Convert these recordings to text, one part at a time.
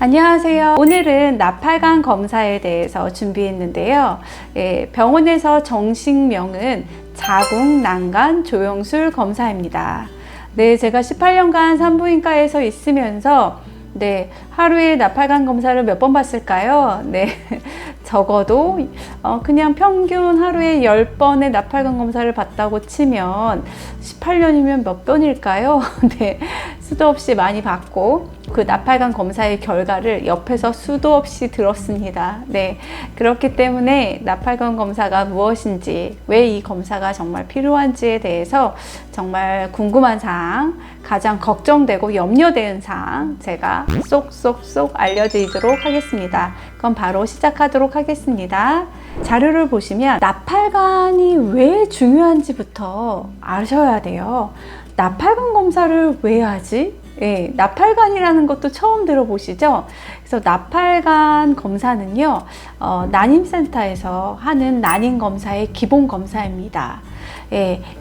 안녕하세요. 오늘은 나팔관 검사에 대해서 준비했는데요. 병원에서 정식명은 자궁, 난간, 조영술 검사입니다. 제가 18년간 산부인과에서 있으면서 하루에 나팔관 검사를 몇 번 봤을까요? 적어도 그냥 평균 하루에 10번의 나팔관 검사를 봤다고 치면 18년이면 몇 번일까요? 수도 없이 많이 봤고 그 나팔관 검사의 결과를 옆에서 수도 없이 들었습니다. 그렇기 때문에 나팔관 검사가 무엇인지, 왜 이 검사가 정말 필요한지에 대해서 정말 궁금한 사항, 가장 걱정되고 염려되는 사항 제가 쏙쏙쏙 알려드리도록 하겠습니다. 그럼 바로 시작하도록 하겠습니다. 자료를 보시면 나팔관이 왜 중요한지부터 아셔야 돼요. 나팔관 검사를 왜 하지? 나팔관이라는 것도 처음 들어보시죠? 그래서 나팔관 검사는요, 난임센터에서 하는 난임 검사의 기본 검사입니다.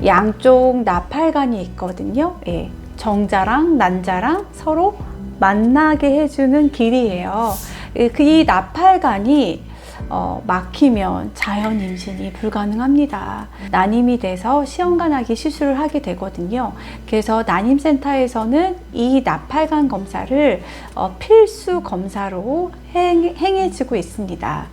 양쪽 나팔관이 있거든요. 정자랑 난자랑 서로 만나게 해주는 길이에요. 이 나팔관이 막히면 자연 임신이 불가능합니다. 난임이 돼서 시험관하기 시술을 하게 되거든요. 그래서 난임센터에서는 이 나팔관 검사를 필수 검사로 행해지고 있습니다.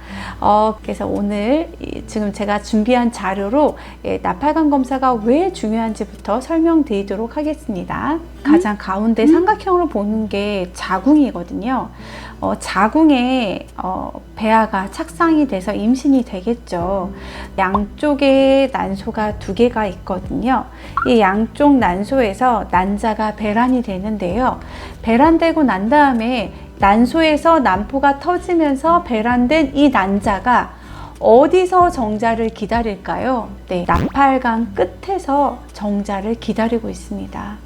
그래서 오늘 지금 제가 준비한 자료로 나팔관 검사가 왜 중요한지부터 설명드리도록 하겠습니다. 가장 가운데 삼각형으로 보는 게 자궁이거든요. 자궁에 배아가 착상이 돼서 임신이 되겠죠. 양쪽에 난소가 2개가 있거든요. 이 양쪽 난소에서 난자가 배란이 되는데요. 배란되고 난 다음에 난소에서 난포가 터지면서 배란된 이 난자가 어디서 정자를 기다릴까요? 나팔관 끝에서 정자를 기다리고 있습니다.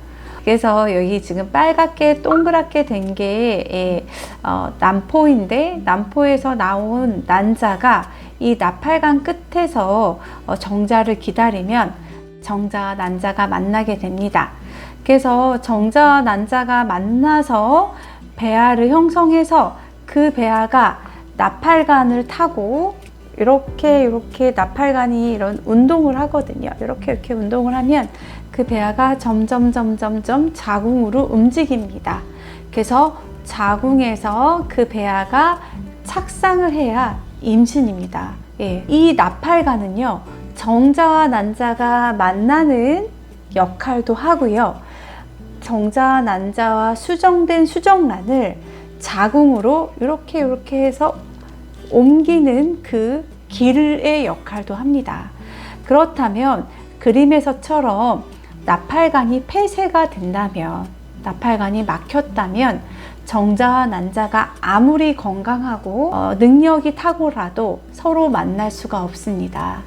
그래서 여기 지금 빨갛게 동그랗게 된 게 난포인데, 난포에서 나온 난자가 이 나팔관 끝에서 정자를 기다리면 정자와 난자가 만나게 됩니다. 그래서 정자와 난자가 만나서 배아를 형성해서 그 배아가 나팔관을 타고 이렇게 나팔관이 이런 운동을 하거든요. 이렇게 운동을 하면 그 배아가 점점 자궁으로 움직입니다. 그래서 자궁에서 그 배아가 착상을 해야 임신입니다. 이 나팔관은요, 정자와 난자가 만나는 역할도 하고요. 정자와 난자와 수정된 수정란을 자궁으로 이렇게 해서 옮기는 그 길의 역할도 합니다. 그렇다면 그림에서처럼 나팔관이 폐쇄가 된다면, 나팔관이 막혔다면 정자와 난자가 아무리 건강하고 능력이 탁월해도 서로 만날 수가 없습니다.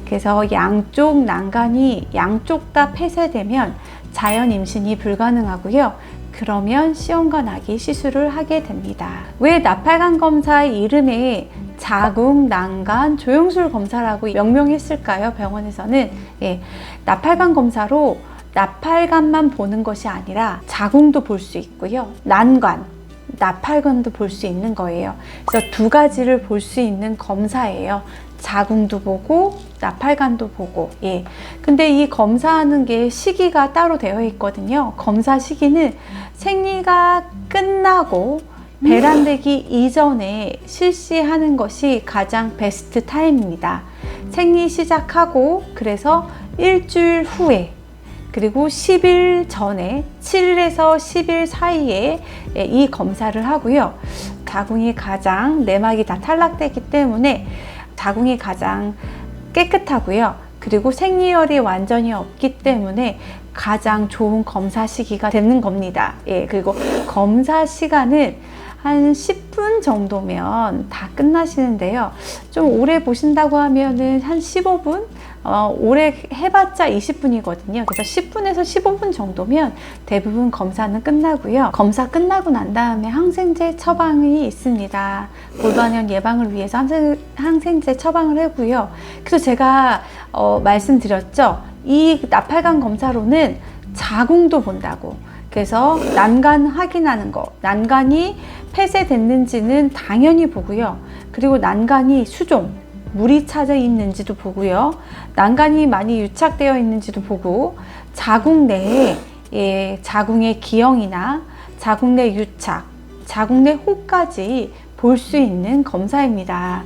그래서 양쪽 난간이 양쪽 다 폐쇄되면 자연 임신이 불가능하고요. 그러면 시험관하기 시술을 하게 됩니다. 왜 나팔관 검사의 이름에 자궁, 난간, 조영술 검사라고 명명했을까요? 병원에서는 나팔관 검사로 나팔관만 보는 것이 아니라 자궁도 볼 수 있고요. 난관, 나팔관도 볼 수 있는 거예요. 그래서 두 가지를 볼 수 있는 검사예요. 자궁도 보고 나팔관도 보고. 근데 이 검사하는 게 시기가 따로 되어 있거든요. 검사 시기는 생리가 끝나고 배란되기 이전에 실시하는 것이 가장 베스트 타임입니다. 생리 시작하고 그래서 일주일 후에, 그리고 10일 전에, 7일에서 10일 사이에 이 검사를 하고요. 자궁이 가장, 내막이 다 탈락되기 때문에 자궁이 가장 깨끗하고요. 그리고 생리혈이 완전히 없기 때문에 가장 좋은 검사 시기가 되는 겁니다. 그리고 검사 시간은 한 10분 정도면 다 끝나시는데요. 좀 오래 보신다고 하면은 한 15분? 오래 해봤자 20분이거든요. 그래서 10분에서 15분 정도면 대부분 검사는 끝나고요. 검사 끝나고 난 다음에 항생제 처방이 있습니다. 골반염 예방을 위해서 항생제 처방을 하고요. 그래서 제가 말씀드렸죠. 이 나팔관 검사로는 자궁도 본다고. 그래서 난간 확인하는 거, 난간이 폐쇄됐는지는 당연히 보고요. 그리고 난간이 수종, 물이 차져 있는지도 보고요. 난간이 많이 유착되어 있는지도 보고, 자궁 내에 자궁의 기형이나 자궁 내 유착, 자궁 내 혹까지 볼 수 있는 검사입니다.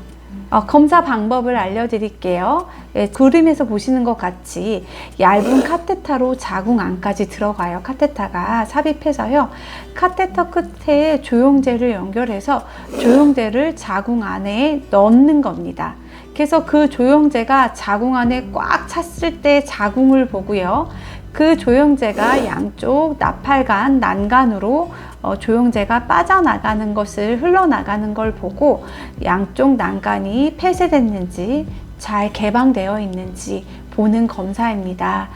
검사 방법을 알려드릴게요. 그림에서 보시는 것 같이 얇은 카테터로 자궁 안까지 들어가요. 카테터가 삽입해서요. 카테터 끝에 조영제를 연결해서 조영제를 자궁 안에 넣는 겁니다. 그래서 그 조영제가 자궁 안에 꽉 찼을 때 자궁을 보고요. 그 조영제가 양쪽 나팔관, 난간으로 조영제가 빠져나가는 것을 흘러나가는 걸 보고 양쪽 난간이 폐쇄됐는지 잘 개방되어 있는지 보는 검사입니다.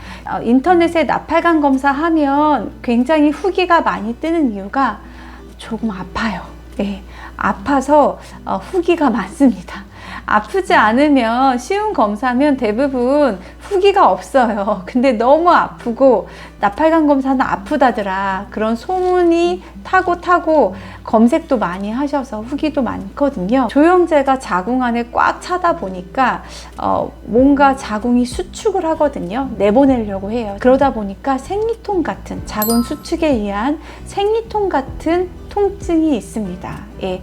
인터넷에 나팔관 검사하면 굉장히 후기가 많이 뜨는 이유가 조금 아파요. 네, 아파서 후기가 많습니다. 아프지 않으면 쉬운 검사면 대부분 후기가 없어요. 근데 너무 아프고 나팔관 검사는 아프다더라 그런 소문이 타고 검색도 많이 하셔서 후기도 많거든요. 조영제가 자궁 안에 꽉 차다 보니까 뭔가 자궁이 수축을 하거든요. 내보내려고 해요. 그러다 보니까 생리통 같은, 자궁 수축에 의한 생리통 같은 통증이 있습니다. 예,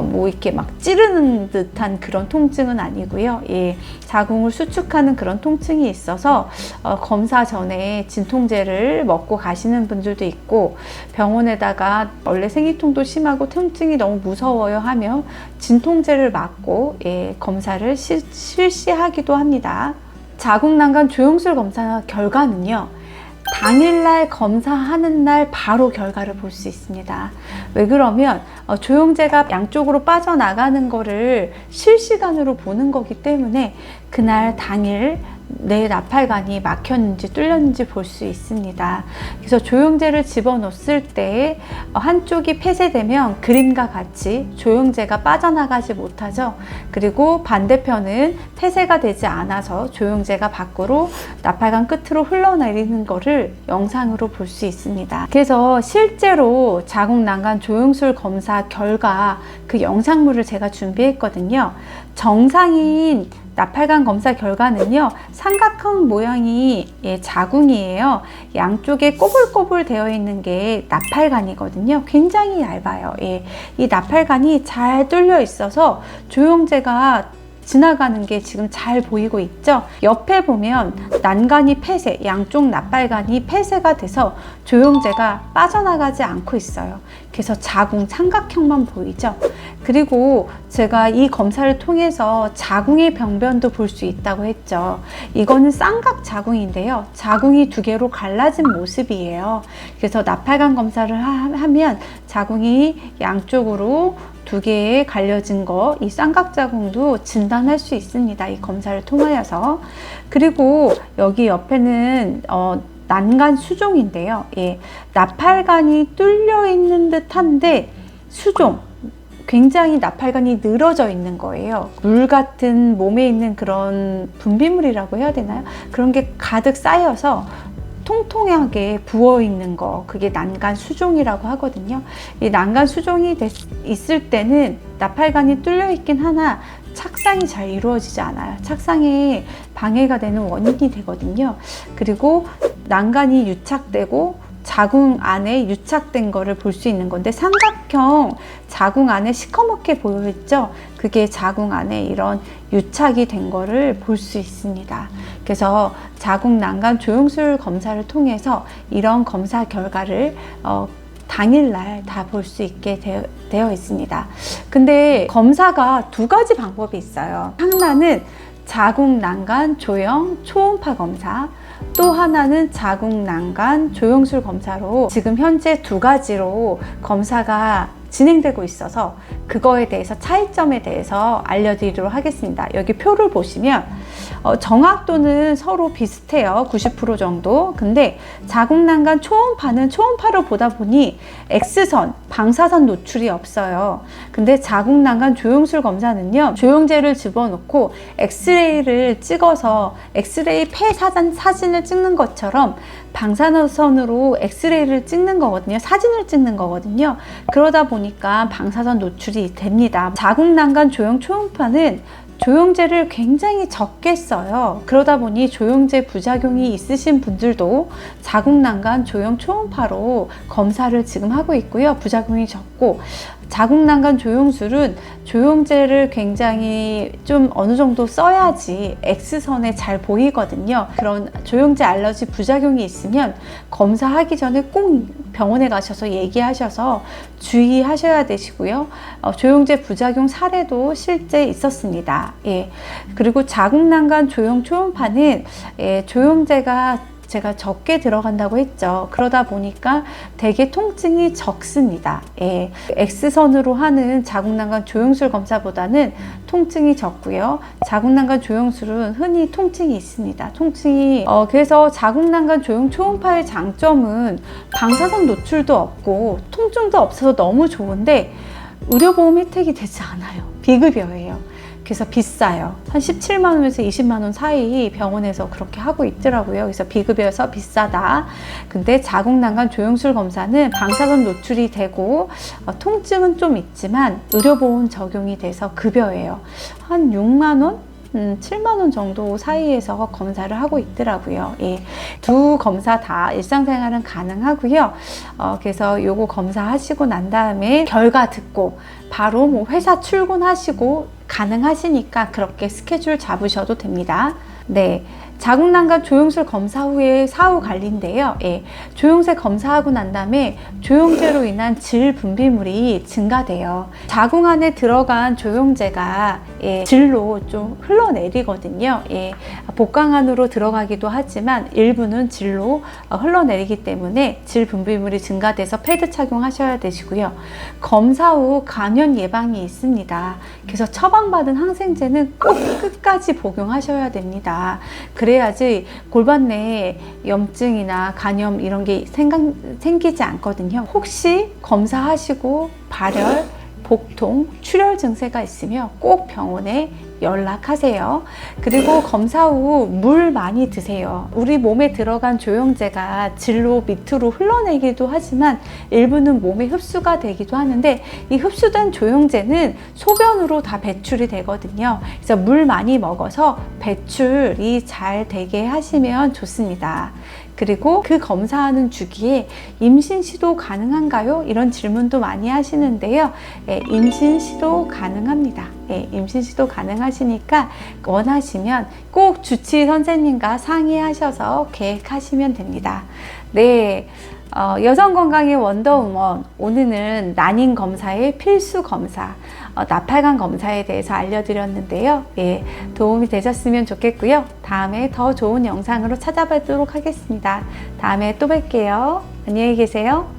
뭐 이렇게 막 찌르는 듯한 그런 통증은 아니고요. 예, 자궁을 수축하는 그런 통증이 있어서 검사 전에 진통제를 먹고 가시는 분들도 있고, 병원에다가 원래 생리통도 심하고 통증이 너무 무서워요 하면 진통제를 맞고 검사를 실시하기도 합니다. 자궁난간 조영술 검사 결과는요, 당일날 검사하는 날 바로 결과를 볼 수 있습니다. 왜 그러면 조영제가 양쪽으로 빠져나가는 거를 실시간으로 보는 거기 때문에 그날 당일 내 나팔관이 막혔는지 뚫렸는지 볼 수 있습니다. 그래서 조영제를 집어넣었을 때 한쪽이 폐쇄되면 그림과 같이 조영제가 빠져나가지 못하죠. 그리고 반대편은 폐쇄가 되지 않아서 조영제가 밖으로 나팔관 끝으로 흘러내리는 거를 영상으로 볼 수 있습니다. 그래서 실제로 자궁난간 조영술 검사 결과 그 영상물을 제가 준비했거든요. 정상인 나팔관 검사 결과는요, 삼각형 모양이 자궁이에요. 양쪽에 꼬불꼬불 되어 있는 게 나팔관이거든요. 굉장히 얇아요. 이 나팔관이 잘 뚫려 있어서 조영제가 지나가는 게 지금 잘 보이고 있죠. 옆에 보면 난간이 폐쇄, 양쪽 나팔관이 폐쇄가 돼서 조영제가 빠져나가지 않고 있어요. 그래서 자궁 삼각형만 보이죠. 그리고 제가 이 검사를 통해서 자궁의 병변도 볼 수 있다고 했죠. 이거는 쌍각 자궁인데요, 자궁이 두 개로 갈라진 모습이에요. 그래서 나팔관 검사를 하면 자궁이 양쪽으로 두 개에 갈려진 거, 이 쌍각자궁도 진단할 수 있습니다. 이 검사를 통하여서. 그리고 여기 옆에는 난간 수종인데요. 나팔관이 뚫려 있는 듯한데 수종, 굉장히 나팔관이 늘어져 있는 거예요. 물 같은 몸에 있는 그런 분비물이라고 해야 되나요? 그런 게 가득 쌓여서 통통하게 부어 있는 거, 그게 난간 수종이라고 하거든요. 이 난간 수종이 있을 때는 나팔관이 뚫려 있긴 하나 착상이 잘 이루어지지 않아요. 착상에 방해가 되는 원인이 되거든요. 그리고 난간이 유착되고 자궁 안에 유착된 거를 볼 수 있는 건데, 삼각형 자궁 안에 시커멓게 보여있죠? 그게 자궁 안에 이런 유착이 된 거를 볼 수 있습니다. 그래서 자궁 난간 조영술 검사를 통해서 이런 검사 결과를 당일날 다 볼 수 있게 되어 있습니다. 근데 검사가 두 가지 방법이 있어요. 하나는 자궁 난간 조영 초음파 검사, 또 하나는 자궁 난간 조영술 검사로 지금 현재 두 가지로 검사가 진행되고 있어서 그거에 대해서 차이점에 대해서 알려드리도록 하겠습니다. 여기 표를 보시면 정확도는 서로 비슷해요. 90% 정도. 근데 자궁난간 초음파는 초음파로 보다 보니 X선, 방사선 노출이 없어요. 근데 자궁난간 조영술 검사는요, 조영제를 집어넣고 엑스레이를 찍어서 엑스레이 폐 사진을 찍는 것처럼 방사선으로 엑스레이를 찍는 거거든요. 사진을 찍는 거거든요. 그러다 보니까 방사선 노출이 됩니다. 자궁난간 조영 초음파는 조영제를 굉장히 적게 써요. 그러다 보니 조영제 부작용이 있으신 분들도 자궁난간 조영 초음파로 검사를 지금 하고 있고요. 부작용이 적고, 자궁난간 조영술은 조영제를 굉장히 좀 어느 정도 써야지 X선에 잘 보이거든요. 그런 조영제 알러지 부작용이 있으면 검사하기 전에 꼭 병원에 가셔서 얘기하셔서 주의하셔야 되시고요. 조영제 부작용 사례도 실제 있었습니다. 예. 그리고 자궁난간 조영 초음파는 조영제가 제가 적게 들어간다고 했죠. 그러다 보니까 되게 통증이 적습니다. 예. X선으로 하는 자궁난간 조영술 검사보다는 통증이 적고요. 자궁난간 조영술은 흔히 통증이 있습니다. 통증이 그래서 자궁난간 조영 초음파의 장점은 방사선 노출도 없고 통증도 없어서 너무 좋은데 의료보험 혜택이 되지 않아요. 비급여예요. 그래서 비싸요. 한 17만 원에서 20만 원 사이 병원에서 그렇게 하고 있더라고요. 그래서 비급여여서 비싸다. 근데 자궁난간 조영술 검사는 방사선 노출이 되고 통증은 좀 있지만 의료보험 적용이 돼서 급여예요. 한 6만 원? 7만 원 정도 사이에서 검사를 하고 있더라고요. 예. 두 검사 다 일상생활은 가능하고요. 그래서 요거 검사하시고 난 다음에 결과 듣고 바로 뭐 회사 출근하시고 가능하시니까 그렇게 스케줄 잡으셔도 됩니다. 네. 자궁난간 조영술 검사 후에 사후 관리인데요. 예, 조영제 검사하고 난 다음에 조영제로 인한 질 분비물이 증가돼요. 자궁 안에 들어간 조영제가 질로 좀 흘러내리거든요. 예, 복강 안으로 들어가기도 하지만 일부는 질로 흘러내리기 때문에 질 분비물이 증가돼서 패드 착용하셔야 되시고요. 검사 후 감염 예방이 있습니다. 그래서 처방받은 항생제는 꼭 끝까지 복용하셔야 됩니다. 그래야지 골반 내에 염증이나 간염 이런 게 생기지 않거든요. 혹시 검사하시고 발열, 복통, 출혈 증세가 있으면 꼭 병원에 연락하세요. 그리고 검사 후 물 많이 드세요. 우리 몸에 들어간 조영제가 질로 밑으로 흘러내기도 하지만 일부는 몸에 흡수가 되기도 하는데 이 흡수된 조영제는 소변으로 다 배출이 되거든요. 그래서 물 많이 먹어서 배출이 잘 되게 하시면 좋습니다. 그리고 그 검사하는 주기에 임신 시도 가능한가요? 이런 질문도 많이 하시는데요. 임신 시도 가능합니다. 임신 시도 가능하시니까 원하시면 꼭 주치의 선생님과 상의하셔서 계획하시면 됩니다. 네. 여성 건강의 원더우먼, 오늘은 난임 검사의 필수 검사, 나팔관 검사에 대해서 알려드렸는데요. 예, 도움이 되셨으면 좋겠고요. 다음에 더 좋은 영상으로 찾아뵙도록 하겠습니다. 다음에 또 뵐게요. 안녕히 계세요.